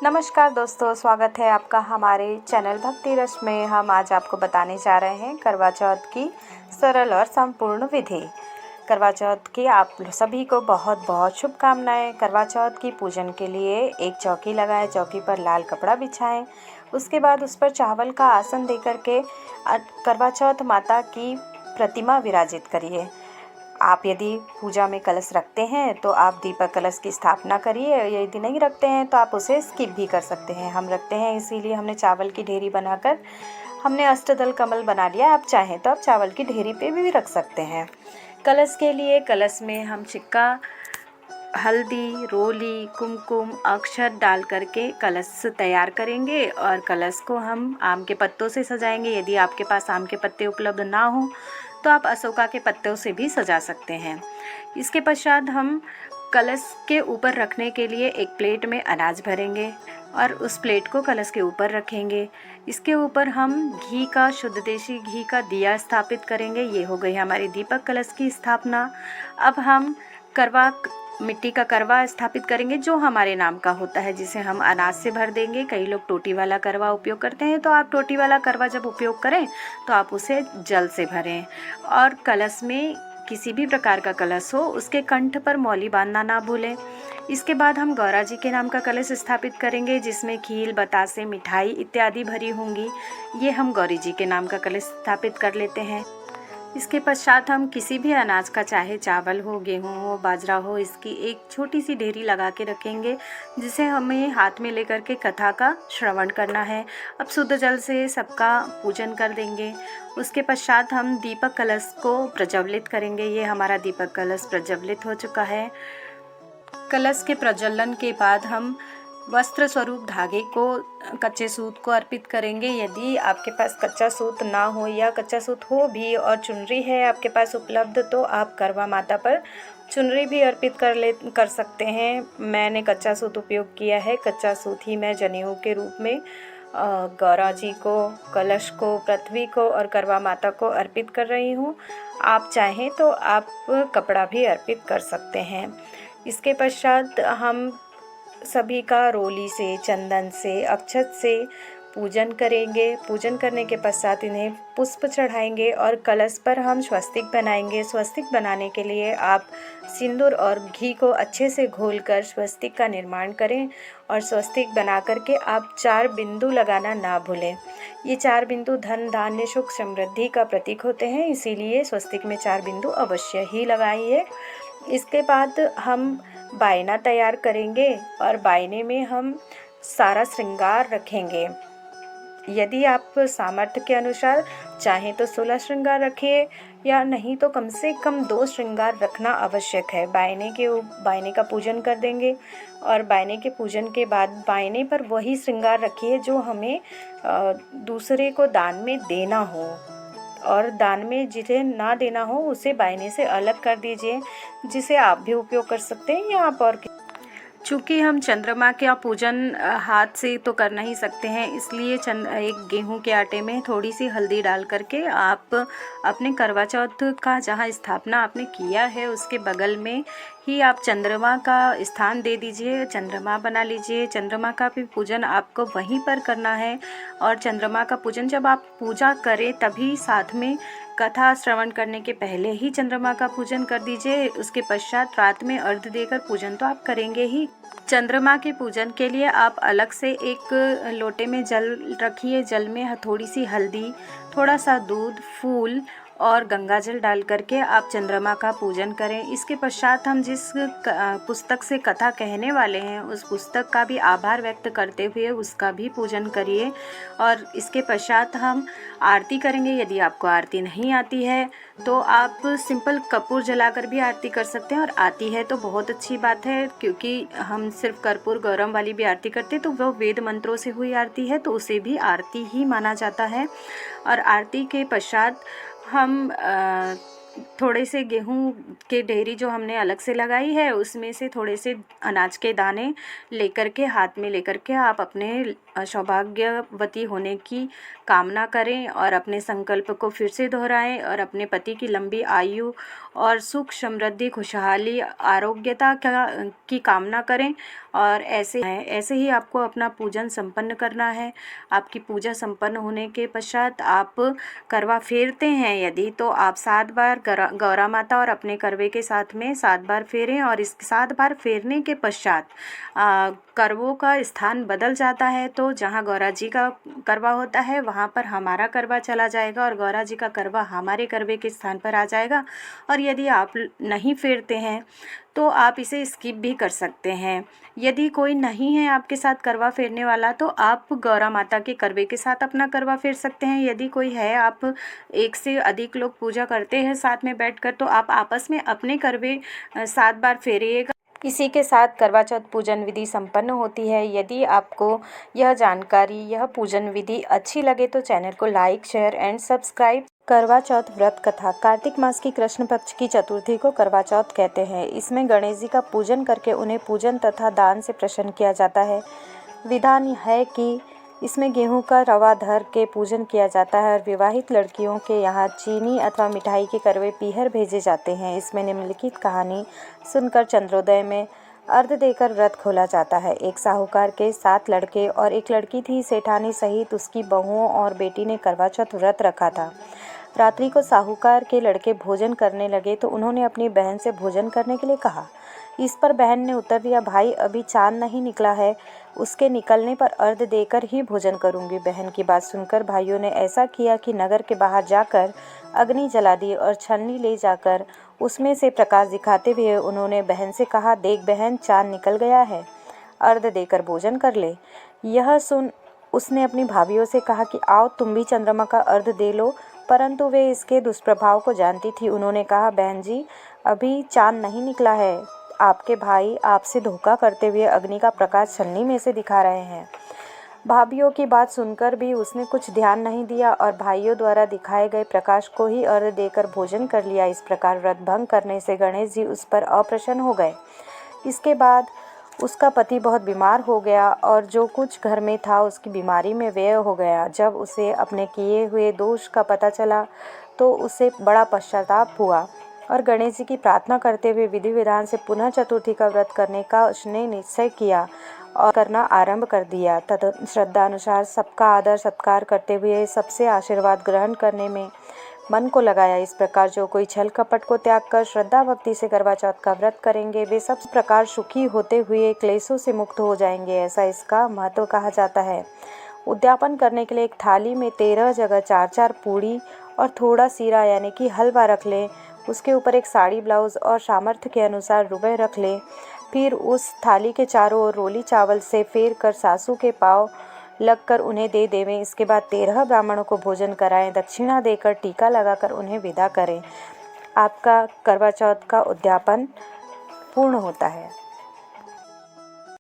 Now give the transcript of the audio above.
नमस्कार दोस्तों, स्वागत है आपका हमारे चैनल भक्ति रस में। हम आज आपको बताने जा रहे हैं करवा चौथ की सरल और संपूर्ण विधि। करवा चौथ की आप सभी को बहुत बहुत शुभकामनाएं। करवा चौथ की पूजन के लिए एक चौकी लगाएं, चौकी पर लाल कपड़ा बिछाएं। उसके बाद उस पर चावल का आसन दे करके करवा चौथ माता की प्रतिमा विराजित करिए। आप यदि पूजा में कलश रखते हैं तो आप दीपक कलश की स्थापना करिए, यदि नहीं रखते हैं तो आप उसे स्किप भी कर सकते हैं। हम रखते हैं, इसीलिए हमने चावल की ढेरी बनाकर हमने अष्टदल कमल बना लिया। आप चाहें तो आप चावल की ढेरी पे भी रख सकते हैं। कलश के लिए कलश में हम सिक्का, हल्दी, रोली, कुमकुम, अक्षत डाल करके कलश तैयार करेंगे और कलश को हम आम के पत्तों से सजाएंगे। यदि आपके पास आम के पत्ते उपलब्ध ना हो तो आप अशोका के पत्तों से भी सजा सकते हैं। इसके पश्चात हम कलश के ऊपर रखने के लिए एक प्लेट में अनाज भरेंगे और उस प्लेट को कलश के ऊपर रखेंगे। इसके ऊपर हम घी का, शुद्ध देसी घी का दिया स्थापित करेंगे। ये हो गई हमारी दीपक कलश की स्थापना। अब हम मिट्टी का करवा स्थापित करेंगे जो हमारे नाम का होता है, जिसे हम अनाज से भर देंगे। कई लोग टोटी वाला करवा उपयोग करते हैं, तो आप टोटी वाला करवा जब उपयोग करें तो आप उसे जल से भरें। और कलश में किसी भी प्रकार का कलश हो उसके कंठ पर मौली बांधना ना भूलें। इसके बाद हम गौरा जी के नाम का कलश स्थापित करेंगे, जिसमें खील, बतासे, मिठाई इत्यादि भरी होंगी। ये हम गौरी जी के नाम का कलश स्थापित कर लेते हैं। इसके पश्चात हम किसी भी अनाज का, चाहे चावल हो, गेहूं हो, बाजरा हो, इसकी एक छोटी सी ढेरी लगा के रखेंगे, जिसे हमें हाथ में लेकर के कथा का श्रवण करना है। अब शुद्ध जल से सबका पूजन कर देंगे। उसके पश्चात हम दीपक कलश को प्रज्वलित करेंगे। ये हमारा दीपक कलश प्रज्वलित हो चुका है। कलश के प्रज्वलन के बाद हम वस्त्र स्वरूप धागे को, कच्चे सूत को अर्पित करेंगे। यदि आपके पास कच्चा सूत ना हो या कच्चा सूत हो भी और चुनरी है आपके पास उपलब्ध, तो आप करवा माता पर चुनरी भी अर्पित कर सकते हैं। मैंने कच्चा सूत उपयोग किया है। कच्चा सूत ही मैं जनेऊ के रूप में गौरा जी को, कलश को, पृथ्वी को और करवा माता को अर्पित कर रही हूँ। आप चाहें तो आप कपड़ा भी अर्पित कर सकते हैं। इसके पश्चात हम सभी का रोली से, चंदन से, अक्षत से पूजन करेंगे। पूजन करने के पश्चात इन्हें पुष्प चढ़ाएंगे और कलश पर हम स्वस्तिक बनाएंगे। स्वस्तिक बनाने के लिए आप सिंदूर और घी को अच्छे से घोलकर स्वस्तिक का निर्माण करें और स्वस्तिक बना करके आप 4 बिंदु लगाना ना भूलें। ये 4 बिंदु धन, धान्य, सुख, समृद्धि का प्रतीक होते हैं, इसीलिए स्वस्तिक में 4 बिंदु अवश्य ही लगाइए। इसके बाद हम बायना तैयार करेंगे और बायने में हम सारा श्रृंगार रखेंगे। यदि आप सामर्थ्य के अनुसार चाहें तो 16 श्रृंगार रखिए, या नहीं तो कम से कम 2 श्रृंगार रखना आवश्यक है। बायने का पूजन कर देंगे और बायने के पूजन के बाद बायने पर वही श्रृंगार रखिए जो हमें दूसरे को दान में देना हो, और दान में जिसे ना देना हो उसे बायने से अलग कर दीजिए, जिसे आप भी उपयोग कर सकते हैं या आप और। चूँकि हम चंद्रमा का पूजन हाथ से तो कर नहीं सकते हैं, इसलिए एक गेहूं के आटे में थोड़ी सी हल्दी डाल करके आप अपने करवा चौथ का जहां स्थापना आपने किया है उसके बगल में ही आप चंद्रमा का स्थान दे दीजिए, चंद्रमा बना लीजिए। चंद्रमा का भी पूजन आपको वहीं पर करना है और चंद्रमा का पूजन जब आप पूजा करें तभी साथ में कथा श्रवण करने के पहले ही चंद्रमा का पूजन कर दीजिए। उसके पश्चात रात में अर्घ्य देकर पूजन तो आप करेंगे ही। चंद्रमा के पूजन के लिए आप अलग से एक लोटे में जल रखिए। जल में थोड़ी सी हल्दी, थोड़ा सा दूध, फूल और गंगा जल डाल करके आप चंद्रमा का पूजन करें। इसके पश्चात हम जिस पुस्तक से कथा कहने वाले हैं उस पुस्तक का भी आभार व्यक्त करते हुए उसका भी पूजन करिए। और इसके पश्चात हम आरती करेंगे। यदि आपको आरती नहीं आती है तो आप सिंपल कपूर जलाकर भी आरती कर सकते हैं, और आती है तो बहुत अच्छी बात है, क्योंकि हम सिर्फ कर्पूर गौरम वाली भी आरती करते हैं तो वह वेद मंत्रों से हुई आरती है, तो उसे भी आरती ही माना जाता है। और आरती के पश्चात हम थोड़े से गेहूं के ढेरी जो हमने अलग से लगाई है उसमें से थोड़े से अनाज के दाने लेकर के, हाथ में लेकर के आप अपने सौभाग्यवती होने की कामना करें और अपने संकल्प को फिर से दोहराएं और अपने पति की लंबी आयु और सुख, समृद्धि, खुशहाली, आरोग्यता की कामना करें और ऐसे ही आपको अपना पूजन संपन्न करना है। आपकी पूजा संपन्न होने के पश्चात आप करवा फेरते हैं यदि, तो आप 7 बार गौरा माता और अपने करवे के साथ में 7 बार फेरें। और इस 7 बार फेरने के पश्चात करवों का स्थान बदल जाता है, तो जहाँ गौरा जी का करवा होता है वहाँ पर हमारा करवा चला जाएगा और गौरा जी का करवा हमारे करवे के स्थान पर आ जाएगा। और यदि आप नहीं फेरते हैं तो आप इसे स्किप भी कर सकते हैं। यदि कोई नहीं है आपके साथ करवा फेरने वाला, तो आप गौरा माता के करवे के साथ अपना करवा फेर सकते हैं। यदि कोई है, आप एक से अधिक लोग पूजा करते हैं साथ में बैठकर, तो आप आपस में अपने करवे 7 बार फेरिएगा। इसी के साथ करवा चौथ पूजन विधि संपन्न होती है। यदि आपको यह जानकारी, यह पूजन विधि अच्छी लगे तो चैनल को लाइक, शेयर एंड सब्सक्राइब। करवा चौथ व्रत कथा। कार्तिक मास की कृष्ण पक्ष की चतुर्थी को करवा चौथ कहते हैं। इसमें गणेश जी का पूजन करके उन्हें पूजन तथा दान से प्रसन्न किया जाता है। विधान है कि इसमें गेहूं का रवा धर के पूजन किया जाता है और विवाहित लड़कियों के यहाँ चीनी अथवा मिठाई के करवे पीहर भेजे जाते हैं। इसमें निम्नलिखित कहानी सुनकर चंद्रोदय में अर्घ देकर व्रत खोला जाता है। एक साहूकार के 7 लड़के और एक लड़की थी। सेठानी सहित उसकी बहुओं और बेटी ने करवा चौथ व्रत रखा था। रात्रि को साहूकार के लड़के भोजन करने लगे तो उन्होंने अपनी बहन से भोजन करने के लिए कहा। इस पर बहन ने उत्तर दिया, भाई अभी चांद नहीं निकला है, उसके निकलने पर अर्घ देकर ही भोजन करूंगी। बहन की बात सुनकर भाइयों ने ऐसा किया कि नगर के बाहर जाकर अग्नि जला दी और छन्नी ले जाकर उसमें से प्रकाश दिखाते हुए उन्होंने बहन से कहा, देख बहन, चांद निकल गया है, अर्घ देकर भोजन कर ले। यह सुन उसने अपनी भाभीयों से कहा कि आओ तुम भी चंद्रमा का अर्घ दे लो, परंतु वे इसके दुष्प्रभाव को जानती थी। उन्होंने कहा, बहन जी, अभी चांद नहीं निकला है, आपके भाई आपसे धोखा करते हुए अग्नि का प्रकाश छन्नी में से दिखा रहे हैं। भाभीयों की बात सुनकर भी उसने कुछ ध्यान नहीं दिया और भाइयों द्वारा दिखाए गए प्रकाश को ही अर्घ देकर भोजन कर लिया। इस प्रकार व्रत भंग करने से गणेश जी उस पर अप्रसन्न हो गए। इसके बाद उसका पति बहुत बीमार हो गया और जो कुछ घर में था उसकी बीमारी में व्यय हो गया। जब उसे अपने किए हुए दोष का पता चला तो उसे बड़ा पश्चाताप हुआ और गणेश जी की प्रार्थना करते हुए विधि विधान से पुनः चतुर्थी का व्रत करने का उसने निश्चय किया और करना आरंभ कर दिया। तथा श्रद्धा अनुसार सबका आदर सत्कार करते हुए सबसे आशीर्वाद ग्रहण करने में मन को लगाया। इस प्रकार जो कोई छल कपट को त्याग कर श्रद्धा भक्ति से करवा चौथ का व्रत करेंगे, वे सब प्रकार सुखी होते हुए क्लेशों से मुक्त हो जाएंगे, ऐसा इसका महत्व कहा जाता है। उद्यापन करने के लिए एक थाली में 13 जगह 4-4 पूड़ी और थोड़ा सीरा यानी कि हलवा रख लें। उसके ऊपर एक साड़ी, ब्लाउज और सामर्थ्य के अनुसार रुपए रख लें। फिर उस थाली के चारों ओर रोली चावल से फेर कर सासू के पाँव लगकर उन्हें दे देवें। इसके बाद 13 ब्राह्मणों को भोजन कराएं, दक्षिणा देकर टीका लगाकर उन्हें विदा करें। आपका करवा चौथ का उद्यापन पूर्ण होता है।